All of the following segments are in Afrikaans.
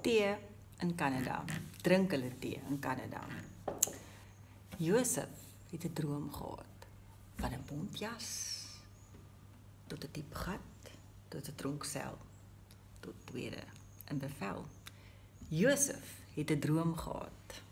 tee in Canada. Drink hulle tee in Canada. Josef het 'n droom gehad van 'n bontjas tot 'n diep gat, tot 'n tronksel, tot tweede in bevel. Josef het 'n droom gehad.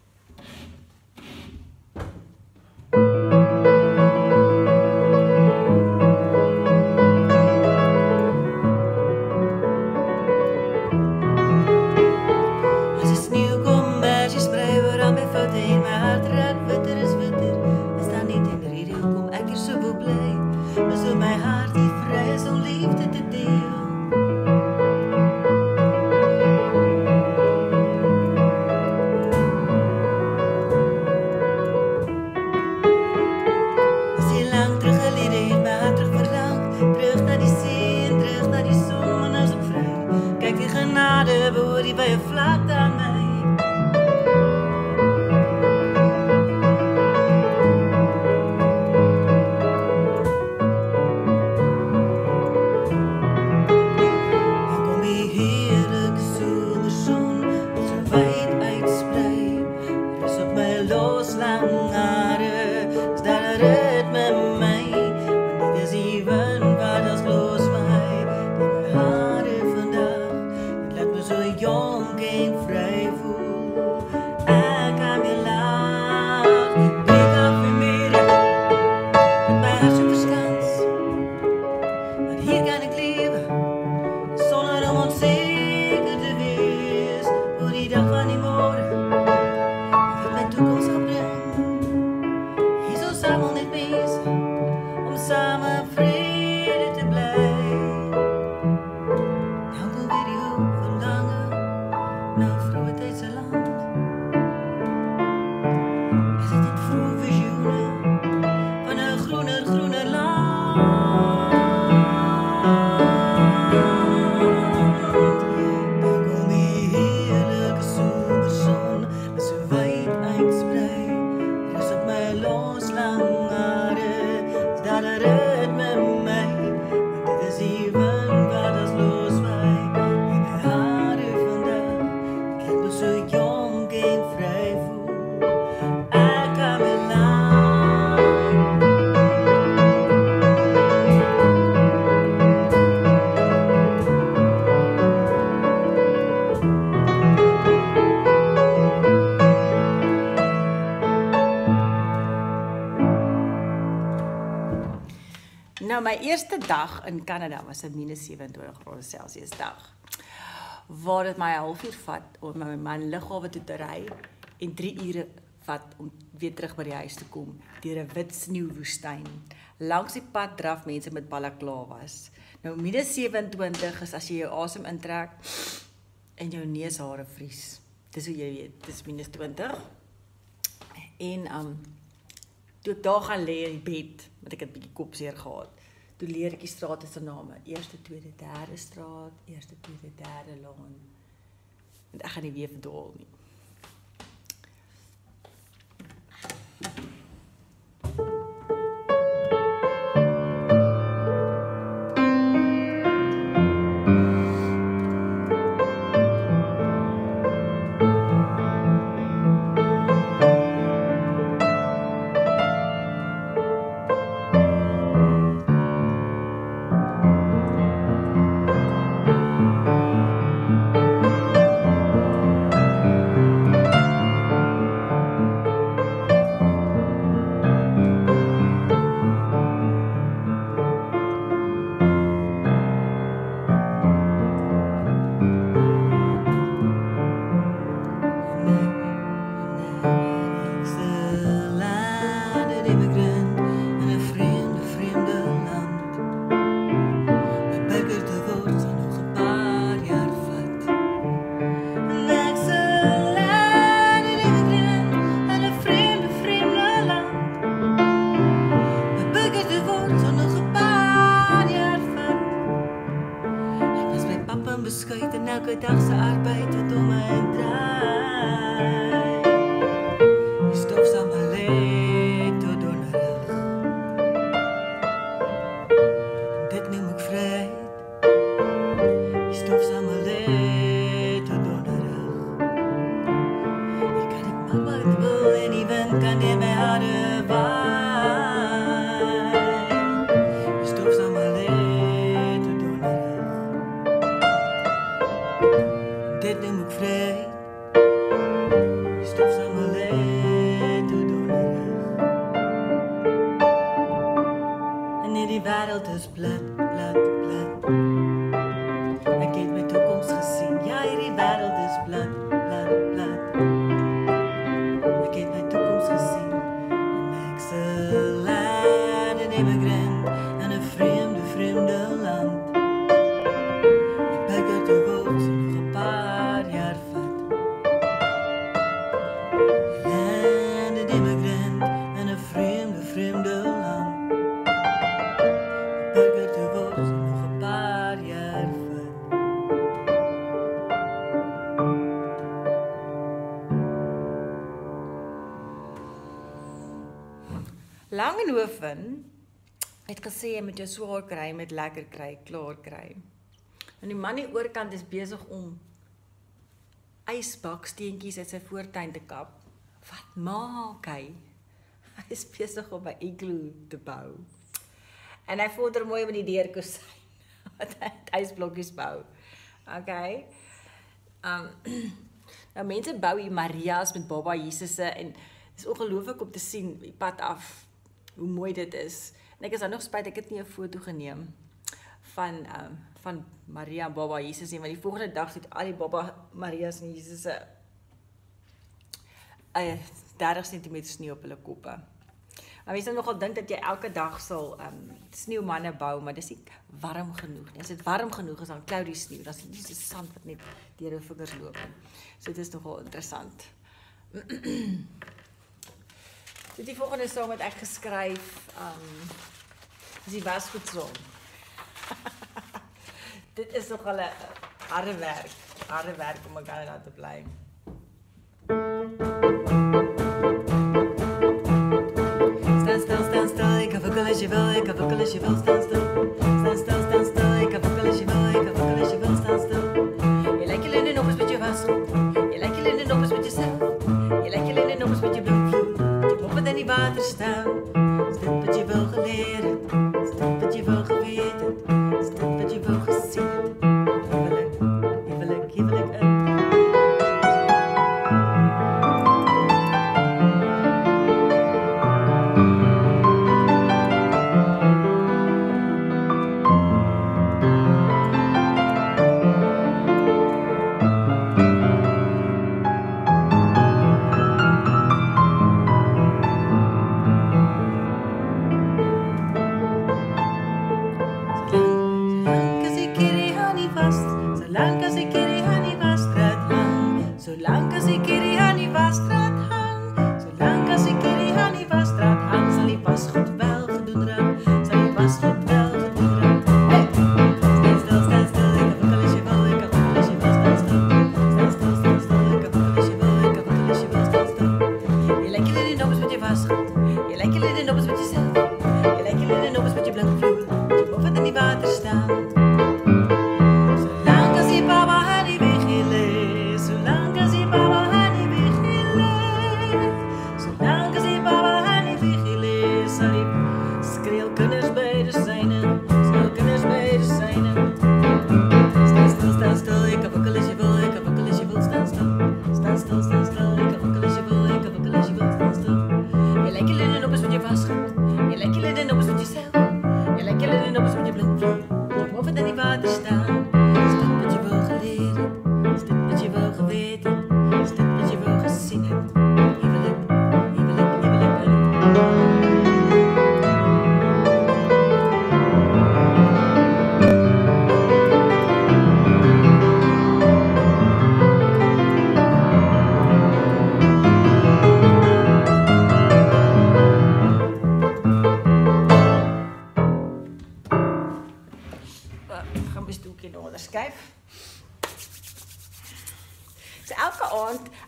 Nou, my eerste dag in Canada was 'n -27°C dag, waar dit my 'n halfuur vat om my man lughawe toe te ry en 3 ure vat om weer terug by die huis te kom, deur 'n wit sneeuwoestyn. Langs die pad draf mense met balaklavas. Nou, -27 is as jy jou asem intrek en jou neushare vries. Dis hoe jy weet, dis -20. En toe ek daar gaan lê in die bed, want ek het 'n bietjie kopseer gehad, toe leer ek die strate se name. Eerste, tweede, derde straat, eerste, tweede, derde laan. En ek gaan nie weer verdwaal nie. elke dag se arbeid het om my draai. Die stof sal my lê tot donderdag. Dit neem ek vryheid. Die stof sal my lê tot donderdag. ding moet vreed. Stof saam alleen toe donderig. En hierdie wêreld is plat. Ek het my toekoms gesien. Ja, hierdie wêreld is plat. Ek het my toekoms gesien. En ek's 'n land, 'n immigrant in 'n vreemde land. Ek begin te word so nog 'n paar jaar vat. Land, 'n immigrant in 'n vreemde land. Ek begin te word so nog 'n paar jaar vat. Langenhoven het gesê jy moet jou swaar kry met lekker kry, klaar kry. En die man die oorkant is besig om ysbaksteentjies uit sy voortuin te kap. Wat maak hy? Hy is besig om 'n igloo te bou. En hy vorder mooi met die deurkusyn wat hy ysblokkies bou. Okay. Nou mense bou hier Maria's met Baba Jesusse en dit is ongelooflik om te sien die pad af hoe mooi dit is. En ek is dan nog spyt ek het nie 'n foto geneem van Maria en Baba Jesus nie, want die volgende dag het al die Baba Maria's en Jesusse 30 cm sneeu op hulle koppe. Maar mense nogal dink dat jy elke dag sal sneeumanne bou, maar dis nie warm genoeg nie. As dit warm genoeg is, dan klou die sneeu, dan is dit nie so sand wat net deur jou vingers loop. So dit is nogal interessant. So die volgende song wat ek geskryf, is die wasgoedsong. Dit is nogal 'n harde werk om in Canada te bly. Staan stil, ek kan wikkel as jy wil, staan stil. Staan stil, ek kan wikkel as jy wil, staan stil. Jy lyk jy linde nog eens met jou wasgoed, jy lyk jy linde nog eens met jouself, jy lyk jy linde nog eens met jou bloemvloer, jy pop het in die water staan, is dit wat jy wil geleer het, is dit wat jy wil geweet het, is dit wat jy wil gesien het, huwelik in.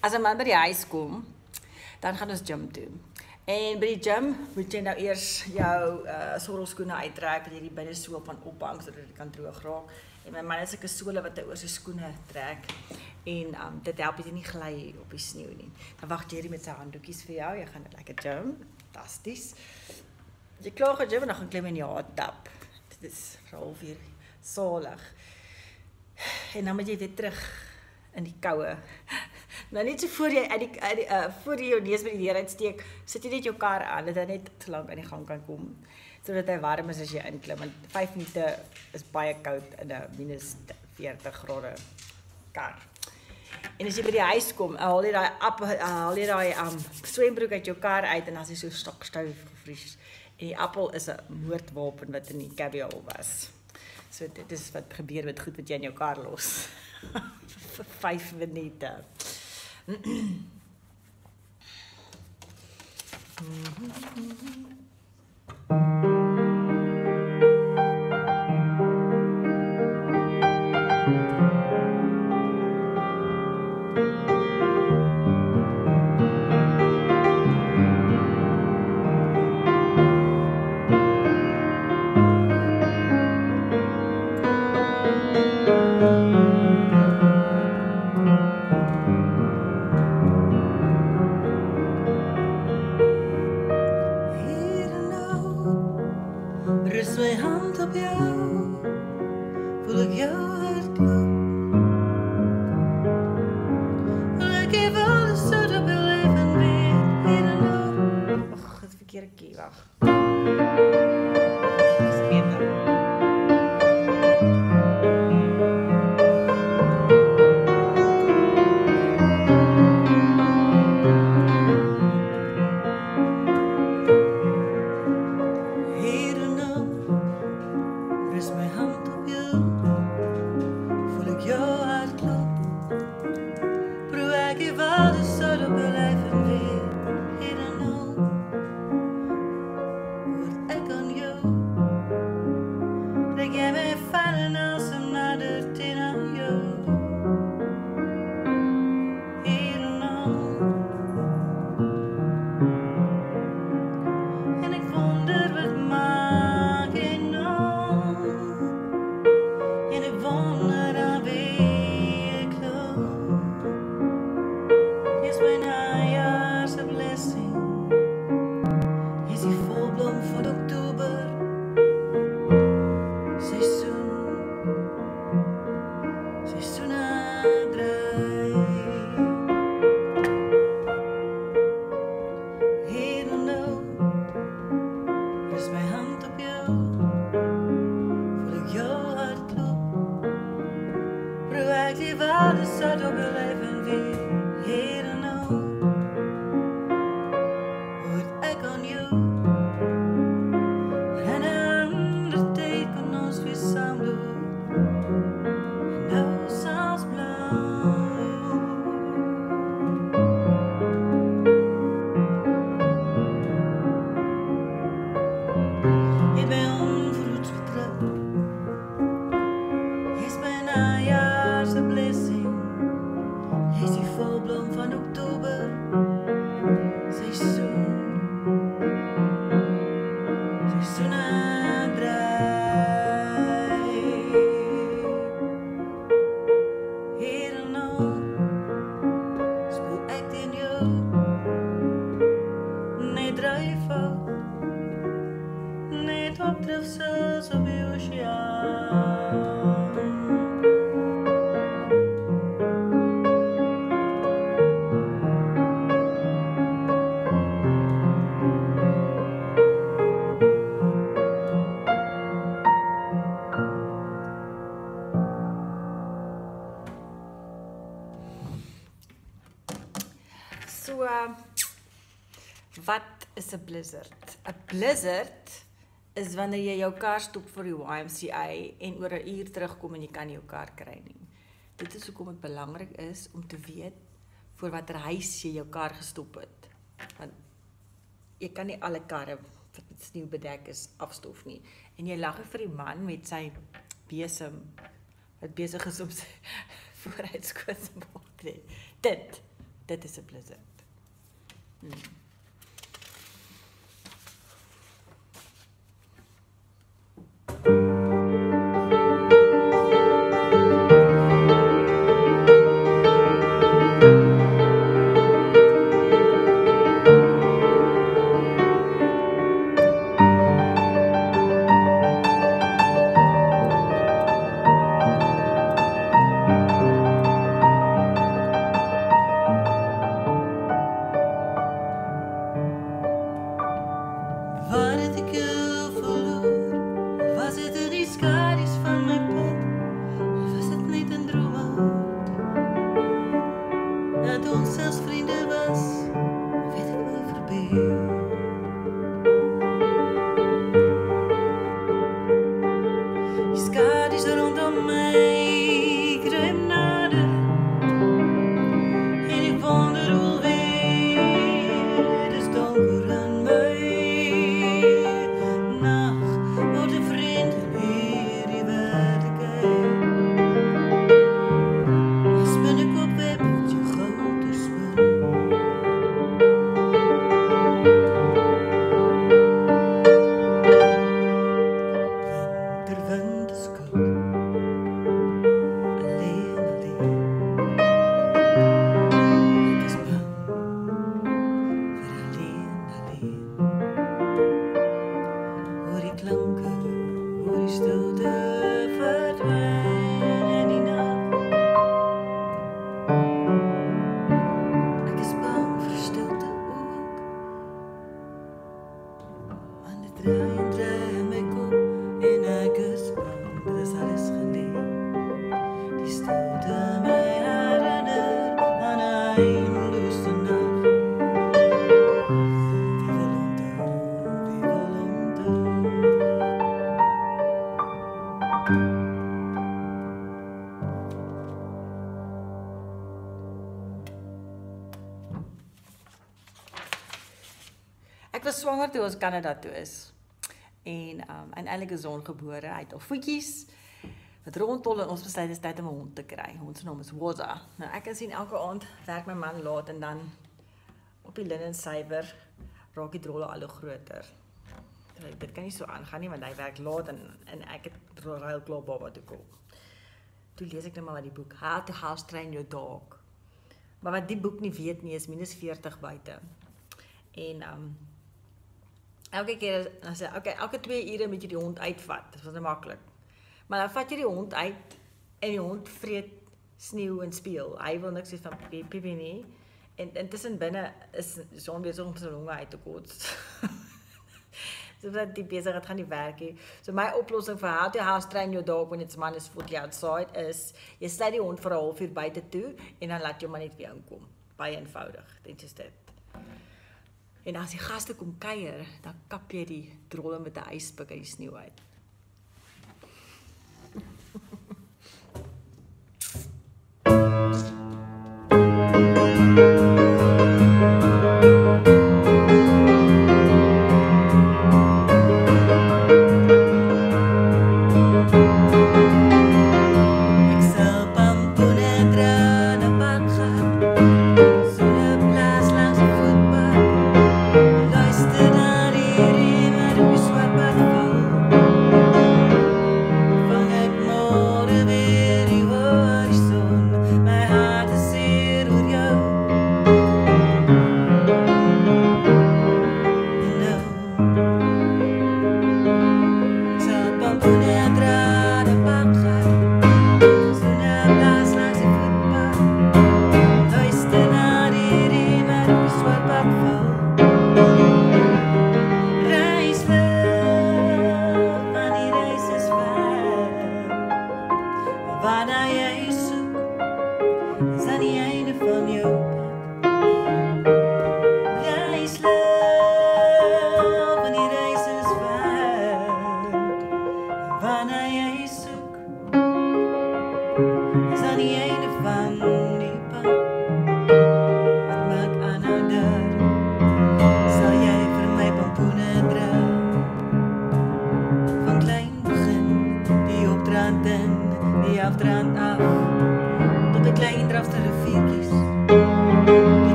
As 'n man by die huis kom, dan gaan ons gym toe. En by die gym moet jy nou eers jou sorrelskoene uittrek en jy die binnesool van ophang sodat dit kan droog raak. En my man het sulke sole wat hy oor sy skoene trek en dit help jy nie gly op die sneeu nie. Dan wag Jerry met sy handdoekies vir jou. Jy gaan net lekker gym. Fantasties. Jy klaar gegym en dan gaan klim in die hot tub. Dit is vir 'n halfuur salig. En dan moet jy weer terug in die koue. Nou net so voor jy voor jy jou neus by die deur uitsteek, sit jy net jou kar aan, dat hy net te lank aan die gang kan kom, sodat hy warm is as jy inklim, want 5 minute is baie koud in 'n minus 40 grade kar. En as jy by die huis kom, haal jy daai swembroek uit jou kar uit en dan is hy so stokstyf gevries. En die appel is 'n moordwapen wat in die cabbie was. So dit is wat gebeur met goed wat jy in jou kar los. Vir 5 minute. Rust mijn hand op jou, voel ik jouw hart kloppen. Ik geef alles zodat we leven weer hier en nu. Och, het verkeerde key, wacht. Wat is 'n blizzard? 'n Blizzard is wanneer jy jou kar stop vir die YMCA en oor 'n uur terugkom en jy kan nie jou kar kry nie. Dit is hoekom dit belangrik is om te weet voor watter huis jy jou kar gestop het. Want jy kan nie alle karre wat met sneeu bedek is afstof nie. En jy lag vir die man met sy besem wat besig is om sy vooruitskoot te maak. Dit is 'n blizzard. route mij herinner aan eindeloze nacht. Ek was swanger toe ons Canada toe is. En eintlik is ons gebore, hy het al voetjies wat rondtol en ons besluit is tyd om 'n hond te kry. Ons naam is Woza. Nou ek kan sien elke aand werk my man laat en dan op die linnensuiwer raak die drolle al hoe groter. Dit kan nie so aangaan nie want hy werk laat en ek het ruil klaar baba toe kom. Toe lees ek nou maar die boek How to House Train Your Dog. Maar wat die boek nie weet nie is minus 40 buite. En elke keer dan sê okay, elke 2 ure moet jy die hond uitvat. Dit was nou maklik. Maar dan vat jy die hond uit en die hond vreet sneeu en speel. Hy wil niks van pipi nie. En tussen binne is John besig om sy longe uit te kots. So dat die besigheid gaan nie werk nie. So my oplossing vir How to House Train Your Dog when it's minus 40 outside is jy sluit die hond vir 'n halfuur buite toe en dan laat jy hom maar net weer inkom. Baie eenvoudig. Dit is dit. En as die gaste kom kuier, dan kap jy die drolle met 'n yspik uit die sneeu uit.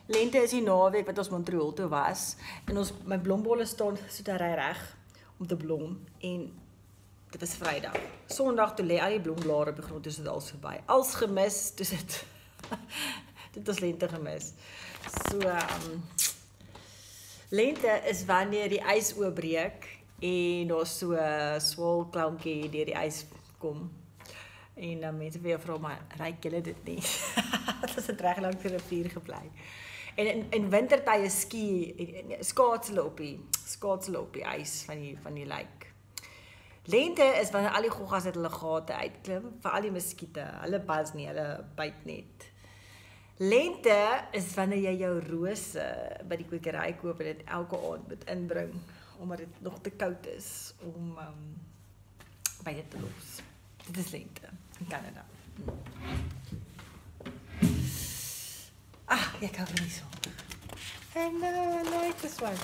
Lente is die naweek wat ons Montreal toe was en my blombolle staan so daar reg om te blom en dit was Vrydag. Sondag toe lê al die blomblare op die grond, dis dit als verby. Als gemis, dis dit. Dit is lente gemis. So lente is wanneer die ys oopbreek en daar so 'n swol klankie deur die ys kom. En dan mense vir jou vra maar ryk julle dit nie. Dit is 'n reg lank vir 'n rivier gebly. En in wintertye skaatsel op die ys van die lake. Lente is wanneer al die goggas uit hulle gate uitklim, vir al die muskiete, hulle bas nie, hulle byt net. Lente is wanneer jy jou rose by die kwekery koop en dit elke aand moet inbring, omdat dit nog te koud is om by dit te los. Dit is lente in Canada. Ek hou van die son. En like this one.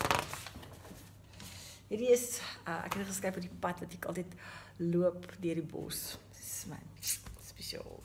Hierdie is, ek het geskryf op die pad wat ek altyd loop deur die bos. Dit is my spesiaal.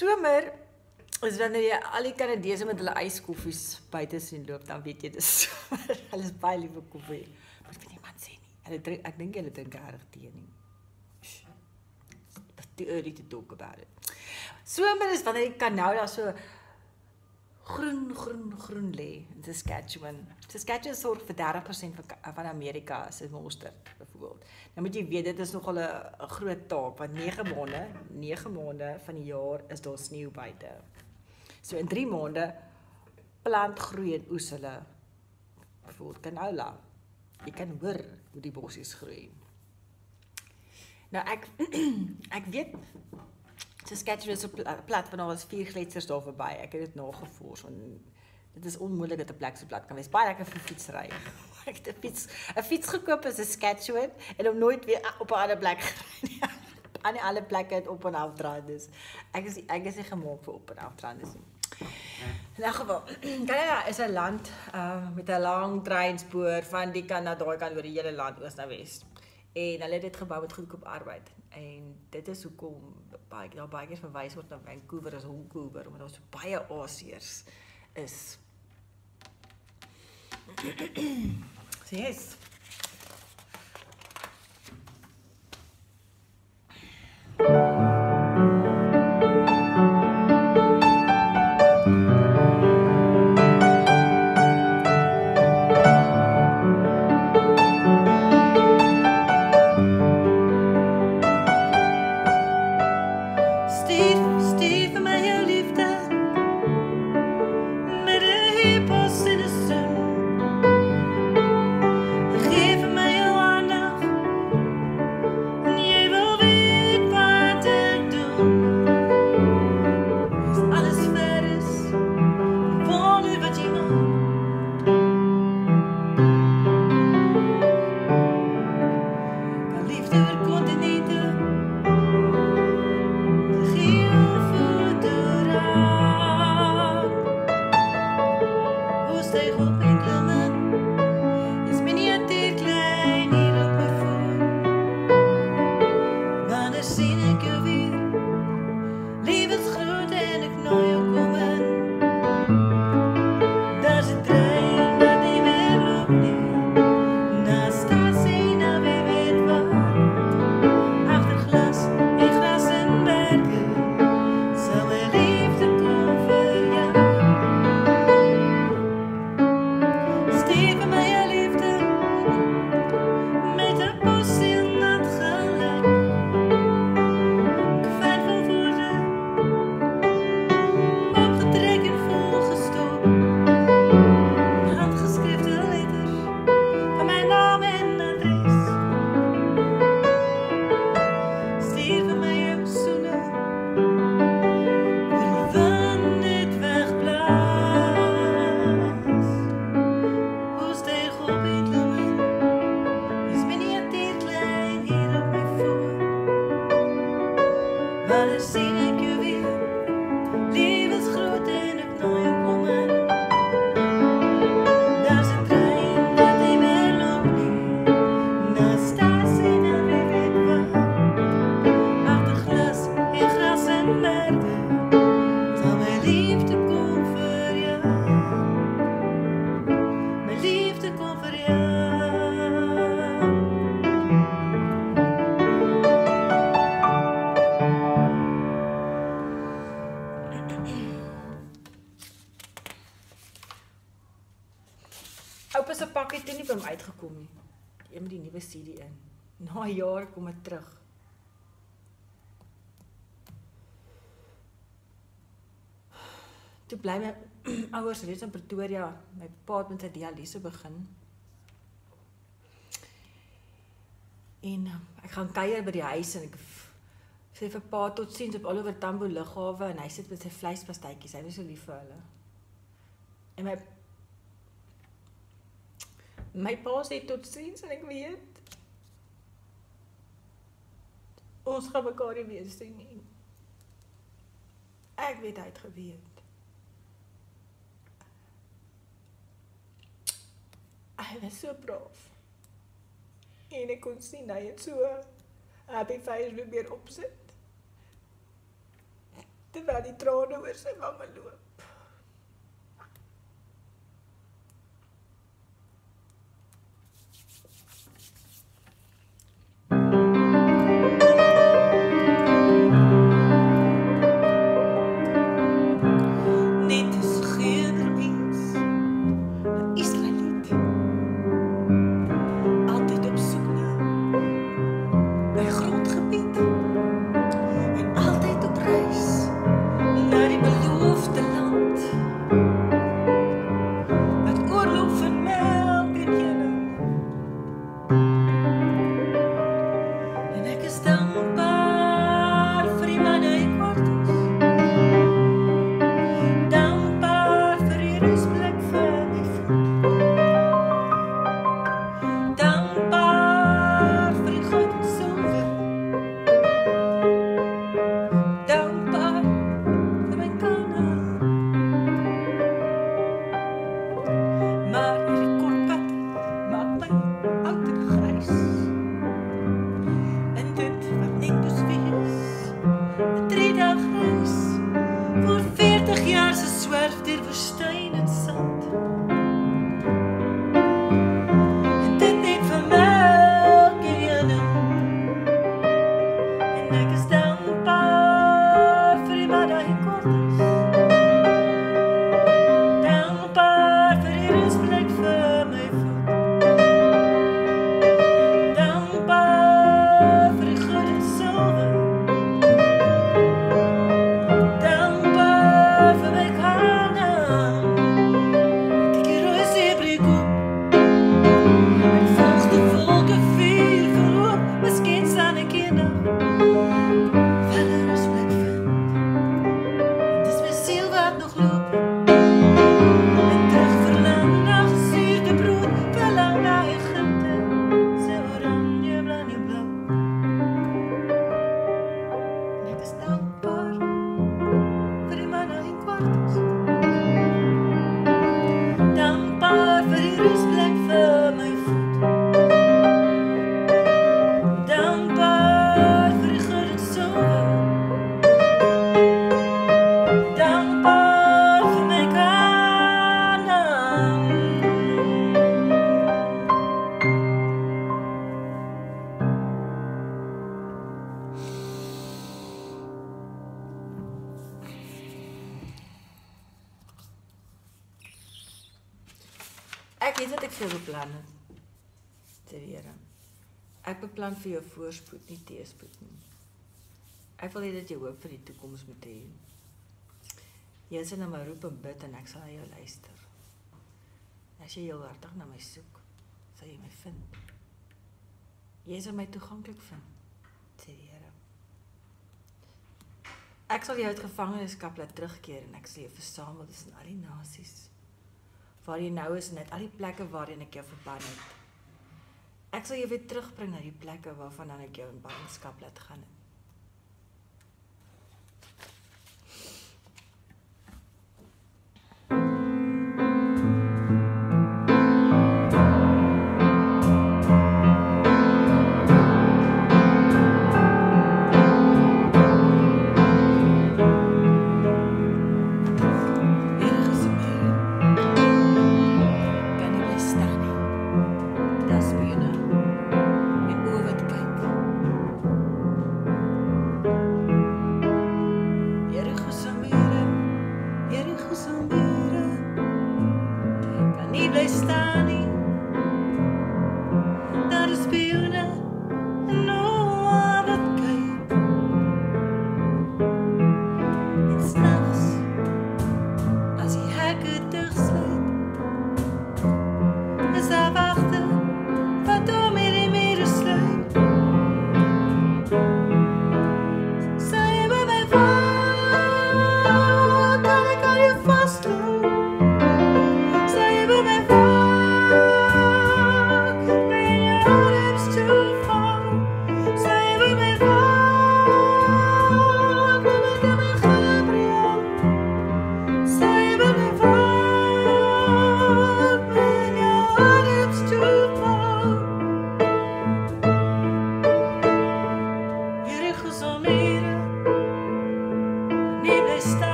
Somer is wanneer jy al die Kanadese met hulle yskoffies buite sien loop, dan weet jy dis somer. Hulle is baie lief vir koffie. Maar ek weet nie wat sê nie. Ek dink hulle drink regtig tee nie. It's too early to talk about it. Somer is wanneer die Kanada so groen lê in Saskatchewan. Saskatchewan sorg vir 30% van Amerika se mosterd, byvoorbeeld. word. Nou moet jy weet, dit is nogal 'n groot taak, want 9 maande van die jaar is daar sneeu buite. So in 3 maande plant, groei en oes hulle byvoorbeeld canola. Jy kan hoor hoe die bossies groei. Nou ek weet, Saskatchewan is so plat, want daar was 4 gletsers daar verby. Ek het dit nagevors, want dit is onmoontlik dat 'n plek so plat kan wees. Baie lekker vir fietsry. Ek het 'n fiets gekoop in Saskatchewan en hom nooit weer op 'n ander plek gery nie. Aan die ander plekke het op en af draai, dus ek is nie gemaak vir op en af draai nie. In elk geval, Canada is 'n land met 'n lang treinspoor van die kant na daai kant oor die hele land, oos na wes. En hulle het dit gebou met goedkoop arbeid. En dit is hoekom baie keer verwys word na Vancouver as Vancouver, omdat daar so baie Asiërs is. So yes. Stief vir my jou liefde, met 'n hiphos in 'n soen. Geef vir my jou aandag, en jy wil weet wat ek doen. As alles ver is, wonder wat jy maak. Kan liefde oor kontinente, Oupa se pak het nie by hom uitgekom nie. Een met die nuwe CD in. Na 'n jaar kom dit terug. Toe bly my ouers reeds in Pretoria. My pa het met sy dialyse begin. En ek gaan kuier by die huis en ek sê vir pa totsiens op Oliver Tambo lughawe en hy sit met sy vleispastytjies. Hy was so lief vir hulle. En my pa sê totsiens en ek weet ons gaan mekaar nie weer sien nie. Ek weet hy het geweet. Hy was so braaf. En ek kon sien hy het so happy face weer opsit. Terwyl die trane oor sy wange loop. die rustplek vir my voet. Dankbaar vir die goud en silwer. Dankbaar vir my Kanaan. Kyk die rooi see breek op. En volgens die volke vuur verloop. Miskien staan ek eendag wel 'n rustplek vind. Dis my siel wat nog loop. En terug verlang na gesuurde brood. Verlang na Egipte. Sy oranje, blauw, blauw. En ek is dankbaar vir die manna en kwartels. Dankbaar vir die rustplek vir my voet. Dankbaar vir die goud en silwer. Dankbaar vir my Kanaan. Ek weet wat ek vir jou beplan het, sê die Here. Ek beplan vir jou voorspoed, nie teëspoed nie. Ek wil hê dat jy hoop vir die toekoms moet hê. Jy sal na my roep en bid en ek sal na jou luister. As jy heel hartig na my soek, sal jy my vind. Jy sal my toeganklik vind, sê die Here. Ek sal jou uit gevangenskap laat terugkeer en ek sal jou versamel tussen al die nasies. Waar jy nou is en uit al die plekke waarin ek jou verban het. Ek sal jou weer terugbring na die plekke waarvan ek jou in ballingskap laat gaan het.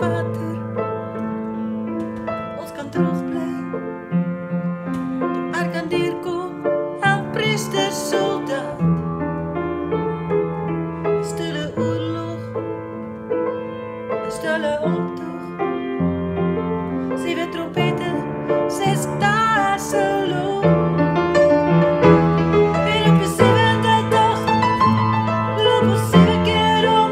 water. Ons kan droog bly. Die ark kan deurkom, elk priester soldaat. Stille oorlog, stille optog. 7 trompette, 6 dae se loop. En op die 7de dag loop ons 7 keer om.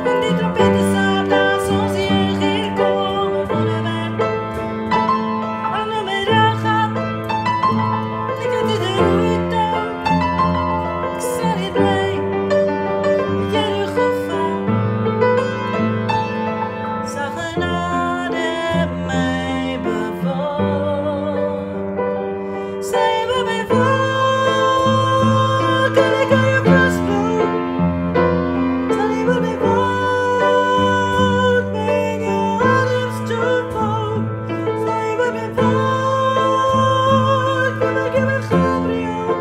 En die trompette sal blaas ons hier komen van de wijn. En de middag gaat, ik uit de route. Ik zal niet blij, Jericho val. Zag genade mij bevoort. Zij bij mij voor, kan ik aan je vastlopen. Zal je bij mij voort, ben je ademstoot vol. Zal je bij mij voort, kom ik in mijn Gabriel.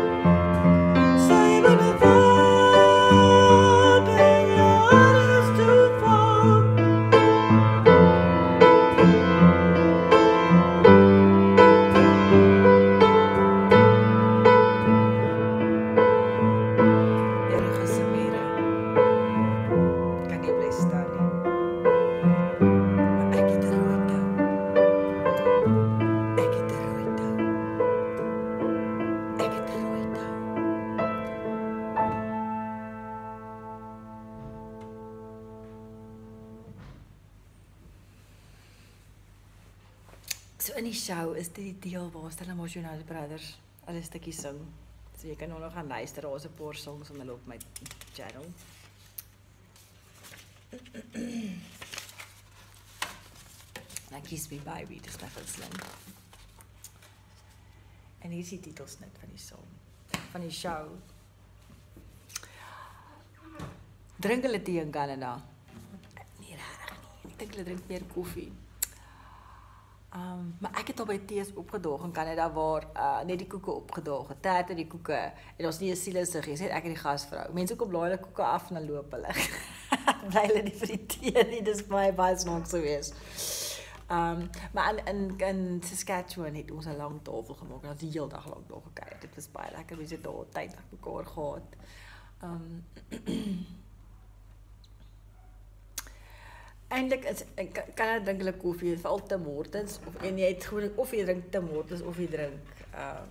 Zal je bij mij voort, ben je ademstoot vol. Jericho se mure, kan nie bly staan nie. Maar ek het 'n rooi touw. Ek het 'n rooi touw. Ek het 'n rooi touw. So in die show is dit die deel waar Stellenbosch United Brothers alle stukkies sing. So jy kan nou nog gaan luister, daar is 'n paar songs om hulle op my channel. En Kiss Me Baby, dis my gunsteling. En hier is die titelsnit van die song, van die show. Drink hulle tee in Canada? Nee, regtig nie. Ek dink hulle drink meer koffie. Maar ek het al by tees opgedaag in Canada waar net die koeke opgedaag het, terte die koeke, en ons nie 'n sielesiggie, net ek en die gasvrou. Mense kom laai hulle koeke af en dan loop hulle. Bly hulle nie vir die tee nie, dis baie snaaks gewees. Maar in Saskatchewan het ons 'n lang tafel gemaak en ons die hele dag lank daar gekuier. Dit was baie lekker, mense het daar tyd met mekaar gehad. Eintlik kan jy drink hulle koffie, veral Tim Hortons, en jy het gewoon of jy drink Tim Hortons of jy drink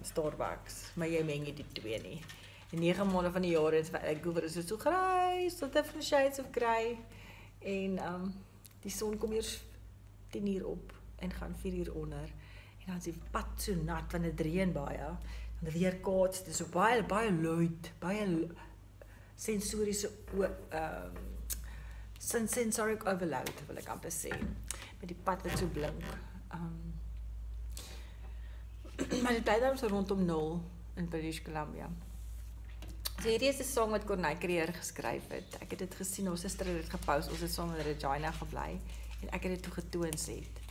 Starbucks, maar jy meng nie die twee nie. Die 9 maande van die jaar in Vancouver is dit so grys, tot different shades of grey, en die son kom eers 10 uur op en gaan 4 uur onder, en dan is die pad so nat, want dit reën baie, dan weer kaats, dit is so baie luid, baie sensoriese sensoric overload, wil ek amper sê, met die pad wat so blink. Maar dit bly dan so rondom 0 in British Columbia. So hierdie is 'n song wat Corneille Creer geskryf het. Ek het dit gesien, ons suster het dit gepost, ons het saam met Regina gebly, en ek het dit toe getoons het.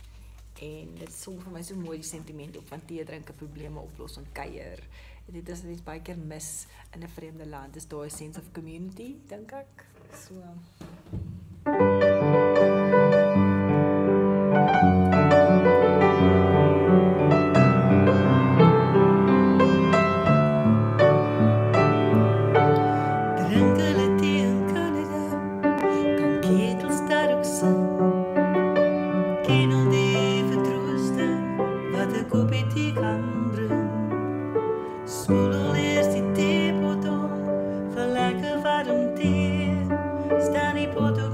En dit som vir my so mooi die sentiment op van tee drink, probleme oplos en kuier. En dit is net baie keer mis in 'n vreemde land, is daai sense of community, dink ek. So Drink hulle tee in Canada, kan ketels daar ook sing. Ken al die vertroosting wat 'n koppie tee kan bring. Spoel al eers die teepot om vir lekker warm tee. Staan die pot ook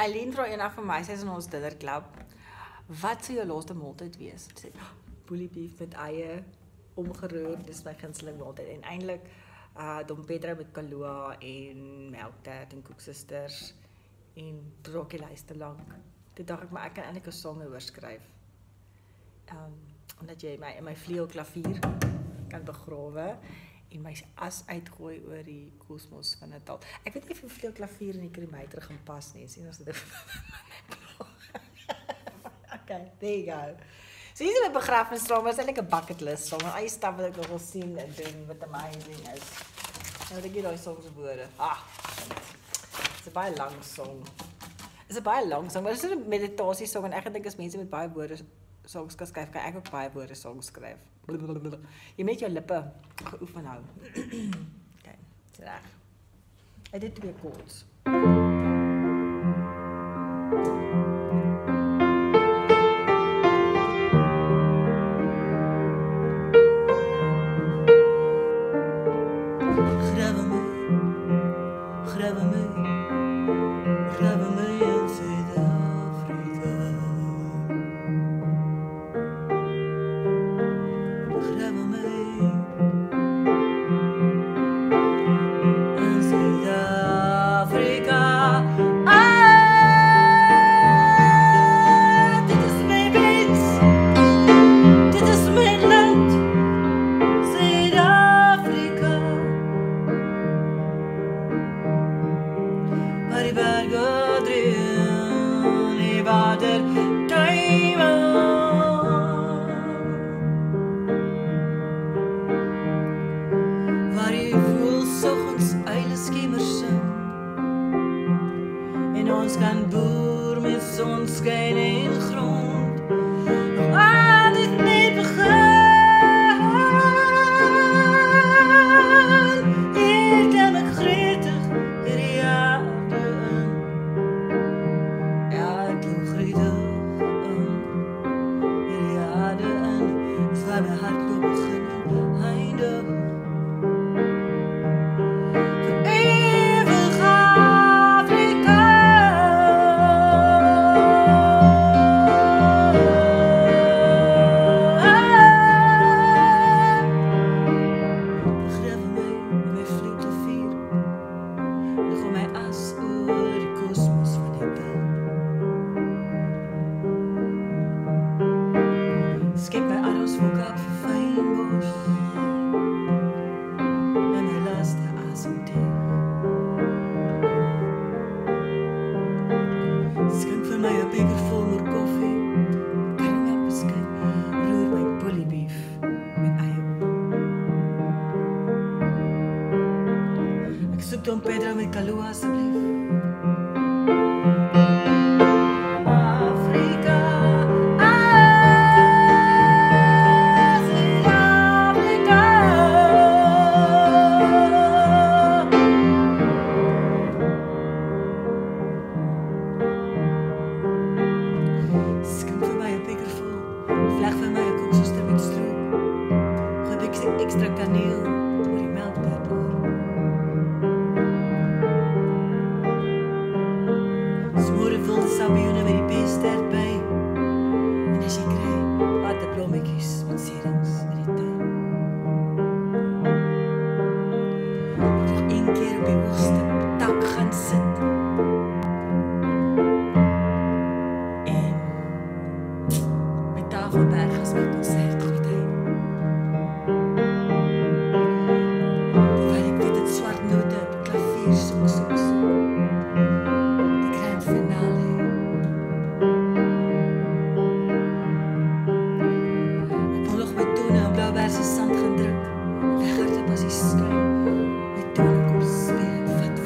Eileen vra eendag vir my, sy is in ons dinnerklub, wat sou jou laaste maaltyd wees? Sy sê, boelie beef met eie, omgeroer, dis my gunsteling maaltyd. En eintlik Dom Pedro met kaloa en melktert en koeksisters en brokkelys te lank. Toe dacht ek, maar ek kan eintlik 'n song oor skryf. Omdat jy my vleuelklavier kan begrawe en my as uitgooi oor die kosmos van Natal. Ek weet nie of 'n vleuelklavier in die krematoor gaan pas nie, sien as dit Okay, there you go. So hier is my begrafenisdroom, was eintlik 'n bucket list song, en al die stuff wat ek nog wil sien en doen, wat amazing is. Nou dink jy daai song se woorde. It's 'n baie lang song. It's 'n baie lang song, maar dit is 'n meditasie song en ek gedink as mense met baie woorde songs kan skryf, kan ek ook baie woorde songs skryf. Jy moet jou lippe geoefen hou. Okay, dis reg. Ek het 2 chords. Dom Pedro met kaloa asseblief. Afrika, Suid-Afrika. Skink vir my 'n beker vol, vleg vir my 'n koeksuster met stroop. Gooi 'n bietjie ekstra kaneel oor die melktert oor. Sabioene met die beestert by. En as jy kry, waterblommetjies met serings in die tuin. Nog een keer op die hoogste tak gaan sit. En my Tafelberg is my konsertgordyn. Terwyl ek weet het swart note op die klavier soek. Die grand finale. Sand gaan druk, weghardloop as die skuim, my tone kom speel, vat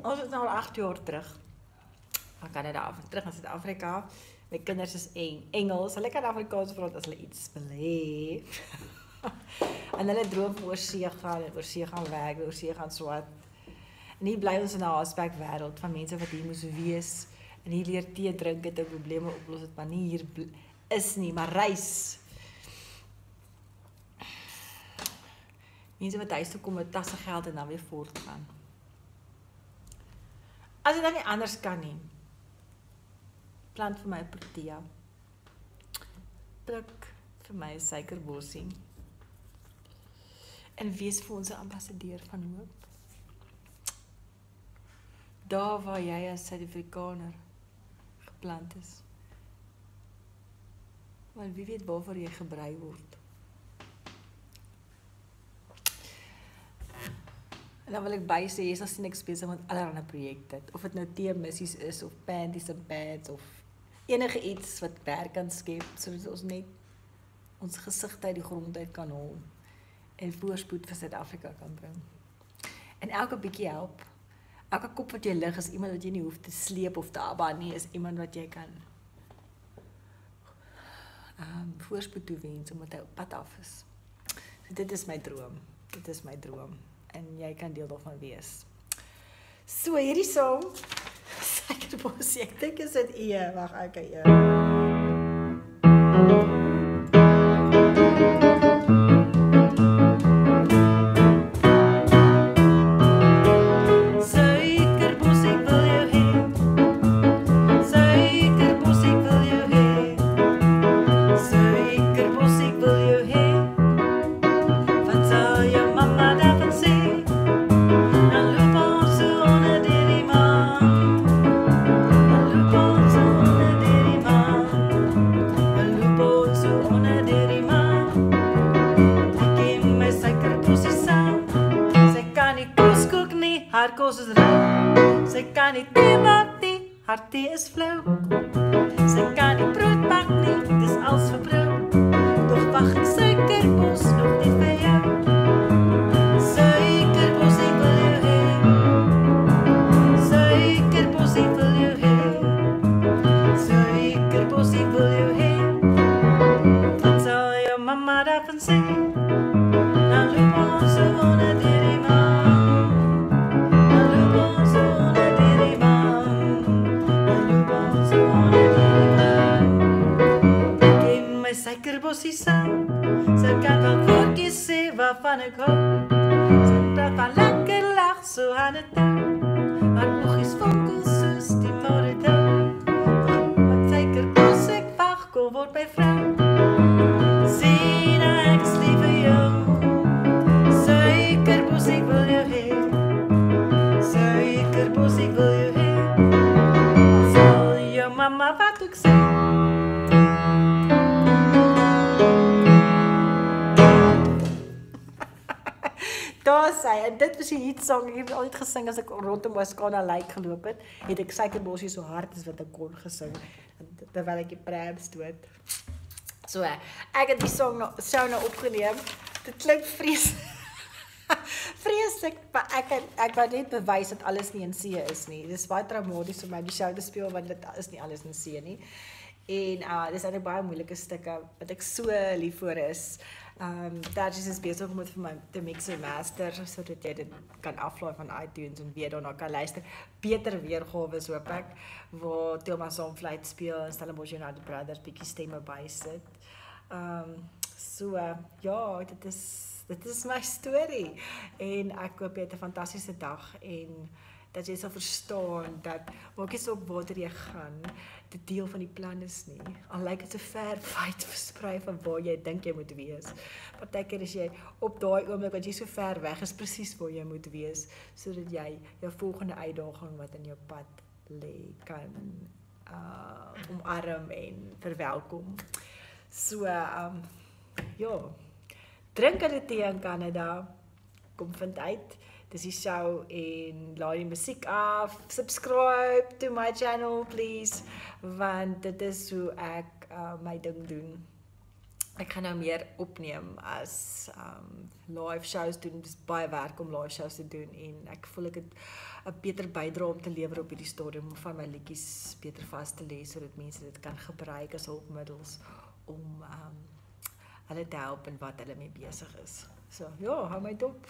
Ons is nou al 8 jaar terug. Van Kanada af, terug na Suid-Afrika. My kinders is Engels. Hulle kan Afrikaans praat as hulle iets wil hê. En hulle droom van oorsee gaan werk, oorsee gaan swat. En hier bly ons in 'n hasback wêreld van mense wat hier moes wees. En hier leer tee drink het 'n probleme oplos het, maar nie hier is nie, maar reis. Mense wat huis toe kom met tasse geld en dan weer voortgaan. As jy dan nie anders kan nie, plant vir my 'n protea. Pluk vir my 'n suikerbossie. En wees vir ons 'n ambassadeur van hoop. Daar waar jy as Suid-Afrikaner geplant is. Want wie weet waarvoor jy gebrei word. En dan wil ek by sê, jy's sien ek besig met allerlei projekte. Of dit nou teemissies is, of panties en pads, of enige iets wat werk kan skep, sodat ons net ons gesigte uit die grond uit kan haal en voorspoed vir Suid-Afrika kan bring. En elke bietjie help. Elke kop wat jy lig is iemand wat jy nie hoef te sleep of te abba nie, is iemand wat jy kan voorspoed toewens omdat hy op pad af is. So dit is my droom. Dit is my droom. En jy kan deel daarvan wees. So hierdie song, Suikerbossie, ek dink is dit wag, okay, haar kos is rauw, sy kan nie thee maak nie, haar thee is flauw. Sy kan nie brood bak nie, dis als vir vrou. Doch wacht suikerbos nog nie vir jou. Suikerbossie wil jou hê. Suikerbossie wil jou hê. Suikerbossie wil jou hê. Wat sal jou mama daarvan sê? Nou loop ons so onder deur die maan. Suikerbossie saam, sy kan van woordjies sê waarvan ek hou. Sy praat van lekker lag, so aan het touw. Haar oogies vonkel soos die moordedouw. Wat suikerbos ek wag, kom word my vrou. Sien ek is lief vir jou. Suikerbossie wil jou hê. Suikerbossie wil jou hê. Sal jou mama wat ook sê. Daar sê, en dit was die hitsong, ek het altyd gesing as ek rondom Waskana Lake geloop het ek Suikerbossie so hard as wat ek kon gesing, terwyl ek die prams dood. So, ek het die song nou opgeneem, dit klink vreeslik, maar ek wou net bewys dat alles nie in see is nie. Dit is baie traumaties om my die show te speel, want dit is nie alles in see nie. En dis eintlik baie moeilike stukke, wat ek so lief voor is. Terjes is besig om het vir my te mix en master, sodat jy dit kan aflaai van iTunes en weer daarna kan luister. Beter weergawe hoop ek, waar Thomas Somfluit speel en Stellenbosch United Brothers bietjie stemme bysit. Ja, dit is my storie. En ek hoop jy het 'n fantastiese dag en dat jy sal verstaan dat maak nie saak waar jy gaan, dit deel van die plan is nie. Al lyk dit so ver wyd versprei van waar jy dink jy moet wees. Partykeer is jy op daai oomblik wat jy so ver weg is, presies waar jy moet wees, sodat jy jou volgende uitdaging wat in jou pad lê kan omarm en verwelkom. So, ja, drink hulle tee in Kanada, kom vind uit. Dis die show en laai die musiek af, subscribe to my channel please, want dit is hoe ek my ding doen. ek gaan nou meer opneem as live shows doen. Dit is baie werk om live shows te doen en ek voel ek het 'n beter bydra om te lewer op hierdie stadium om van my liedjies beter vas te lê sodat mense dit kan gebruik as hulpmiddels om hulle te help in wat hulle mee besig is. So ja, hou my dop.